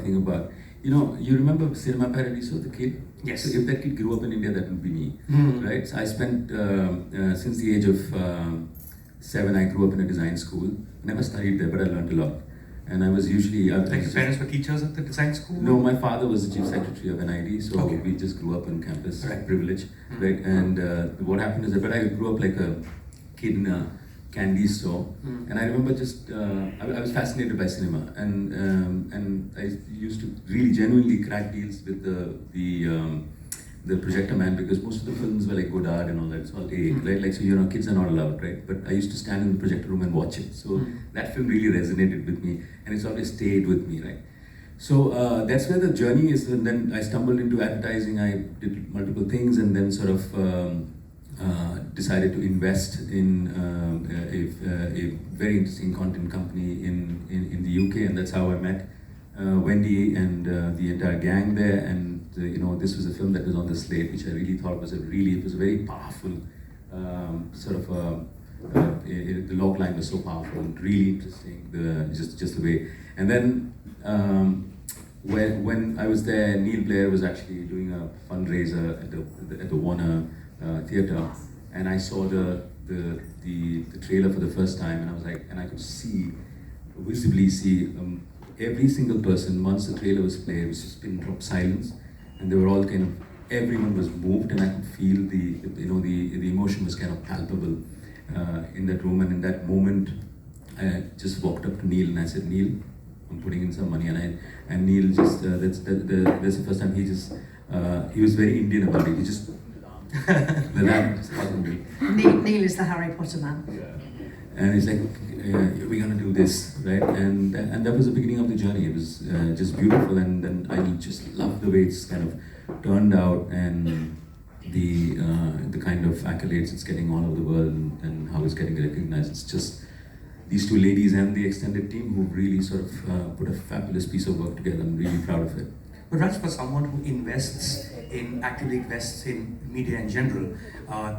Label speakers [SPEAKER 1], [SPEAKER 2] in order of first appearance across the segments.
[SPEAKER 1] talking about. You remember Cinema Paradiso, the kid?
[SPEAKER 2] Yes.
[SPEAKER 1] So if that kid grew up in India, that would be me, right? So I spent, since the age of 7, I grew up in a design school. I never studied there, but I learned a lot. And I was usually...
[SPEAKER 2] Like your parents were teachers at the design school?
[SPEAKER 1] No, my father was the chief secretary of NID, so we just grew up on campus, privilege, right? And what happened is that, but I grew up like a kid in a candy store, and I remember just I was fascinated by cinema, and I used to really genuinely crack deals with the projector man, because most of the films were like Godard and all that. It's all A, right? Like, so kids are not allowed, right? But I used to stand in the projector room and watch it. So that film really resonated with me, and it's always stayed with me, right? So that's where the journey is. And then I stumbled into advertising. I did multiple things, and then sort of decided to invest in a very interesting content company in the UK, and that's how I met Wendy and the entire gang there. And this was a film that was on the slate, which I really thought was it was a very powerful the log line was so powerful and really interesting, just the way. And then when I was there, Neil Blair was actually doing a fundraiser at the Warner Theatre, and I saw the trailer for the first time, and I was like, and I could visibly see every single person, once the trailer was played, it was just pin drop silence, and they were all everyone was moved, and I could feel the emotion was kind of palpable in that room. And in that moment, I just walked up to Neil and I said, Neil, I'm putting in some money, and Neil just that's the first time he was very Indian about it. He just
[SPEAKER 3] Neil is the Harry Potter man.
[SPEAKER 1] Yeah. And he's like, we're gonna do this, right? And that was the beginning of the journey. It was just beautiful, and then I just loved the way it's kind of turned out, and the kind of accolades it's getting all over the world, and how it's getting recognized. It's just these two ladies and the extended team who really sort of put a fabulous piece of work together. I'm really proud of it.
[SPEAKER 2] But Raj, for someone who actively invests in media in general,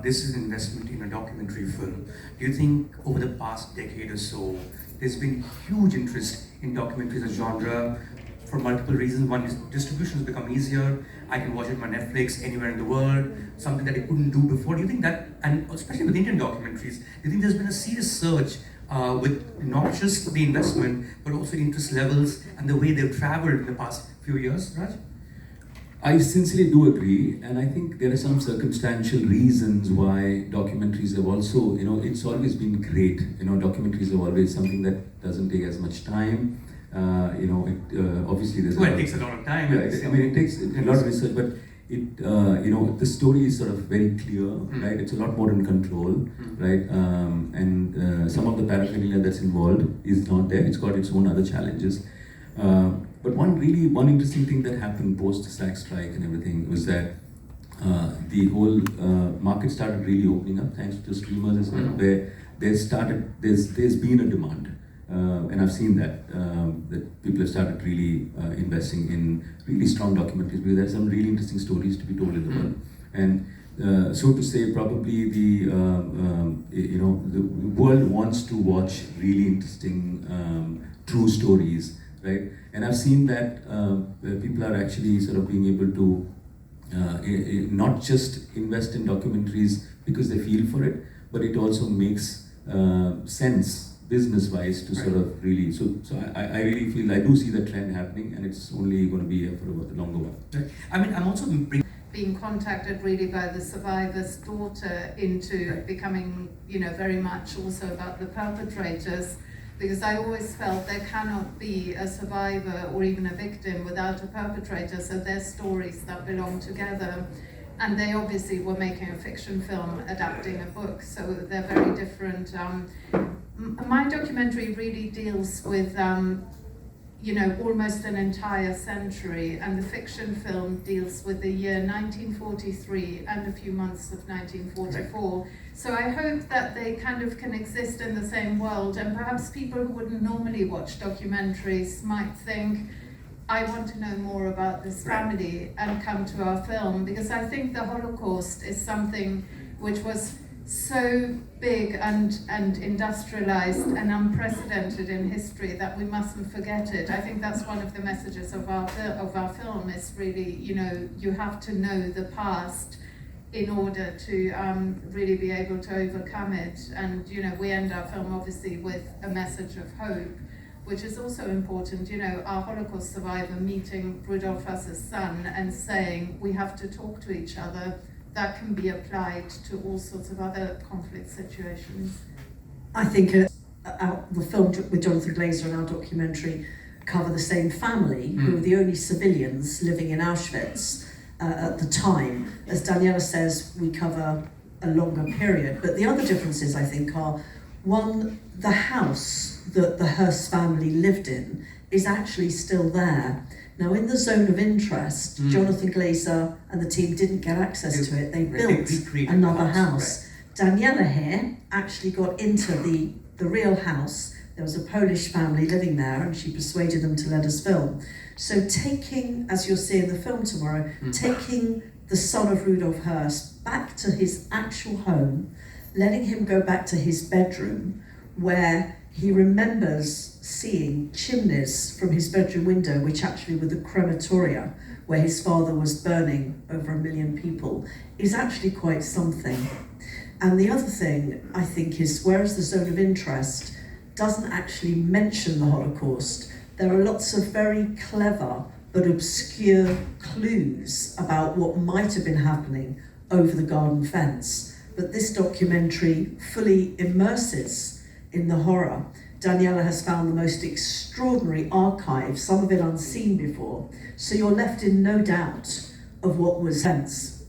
[SPEAKER 2] this is an investment in a documentary film. Do you think over the past decade or so, there's been huge interest in documentaries as a genre for multiple reasons? One is distribution has become easier. I can watch it on Netflix anywhere in the world, something that I couldn't do before. Do you think that, and especially with Indian documentaries, do you think there's been a serious surge with not just the investment, but also interest levels and the way they've traveled in the past few years, Raj?
[SPEAKER 1] I sincerely do agree, and I think there are some circumstantial reasons why documentaries have also, it's always been great. Documentaries are always something that doesn't take as much time. Obviously there's
[SPEAKER 2] it takes a lot of time.
[SPEAKER 1] Yeah, it takes a lot of research, but the story is sort of very clear, right? It's a lot more in control, right? And some of the paraphernalia that's involved is not there. It's got its own other challenges. But one interesting thing that happened post the SAG strike and everything was that the whole market started really opening up thanks to streamers as well, where there's been a demand. And I've seen that people have started really investing in really strong documentaries, because there's some really interesting stories to be told in the world. And so to say, probably the world wants to watch really interesting, true stories, right? And I've seen that people are actually sort of being able to not just invest in documentaries because they feel for it, but it also makes sense business-wise to sort of really, so I really feel, I do see the trend happening, and it's only going to be here for a longer while.
[SPEAKER 2] Right. I mean, I'm also
[SPEAKER 3] being contacted really by the survivor's daughter into becoming, very much also about the perpetrators, because I always felt there cannot be a survivor or even a victim without a perpetrator, so they're stories that belong together. And they obviously were making a fiction film adapting a book, so they're very different. My documentary really deals with, almost an entire century, and the fiction film deals with the year 1943 and a few months of 1944. Right. So I hope that they kind of can exist in the same world, and perhaps people who wouldn't normally watch documentaries might think, I want to know more about this family and come to our film, because I think the Holocaust is something which was so big and industrialized and unprecedented in history that we mustn't forget it. I think that's one of the messages of our film is really, you know, you have to know the past in order to really be able to overcome it. And, you know, we end our film obviously with a message of hope, which is also important. You know, our Holocaust survivor meeting Rudolf Höss's son and saying we have to talk to each other, that can be applied to all sorts of other conflict situations.
[SPEAKER 4] I think the film with Jonathan Glazer and our documentary cover the same family, who were the only civilians living in Auschwitz at the time. As Daniela says, we cover a longer period. But the other differences, I think, are, one, the house that the Höss family lived in is actually still there. Now, in the zone of interest, Jonathan Glazer and the team didn't get access to it. They built another house. Right. Daniela here actually got into the real house. There was a Polish family living there, and she persuaded them to let us film. So taking, as you'll see in the film tomorrow, taking the son of Rudolf Höss back to his actual home, letting him go back to his bedroom, where he remembers seeing chimneys from his bedroom window, which actually were the crematoria, where his father was burning over 1 million people, is actually quite something. And the other thing, I think, is whereas the zone of interest doesn't actually mention the Holocaust, there are lots of very clever but obscure clues about what might have been happening over the garden fence. But this documentary fully immerses in the horror. Daniela has found the most extraordinary archive, some of it unseen before, so you're left in no doubt of what was tense.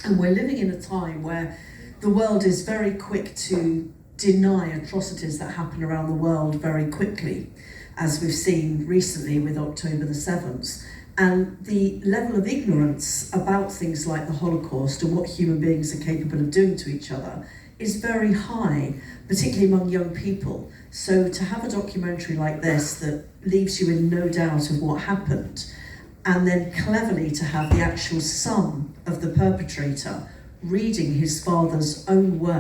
[SPEAKER 4] And we're living in a time where the world is very quick to deny atrocities that happen around the world very quickly, as we've seen recently with October the 7th. And the level of ignorance about things like the Holocaust and what human beings are capable of doing to each other is very high, particularly among young people. So to have a documentary like this that leaves you in no doubt of what happened, and then cleverly to have the actual son of the perpetrator reading his father's own words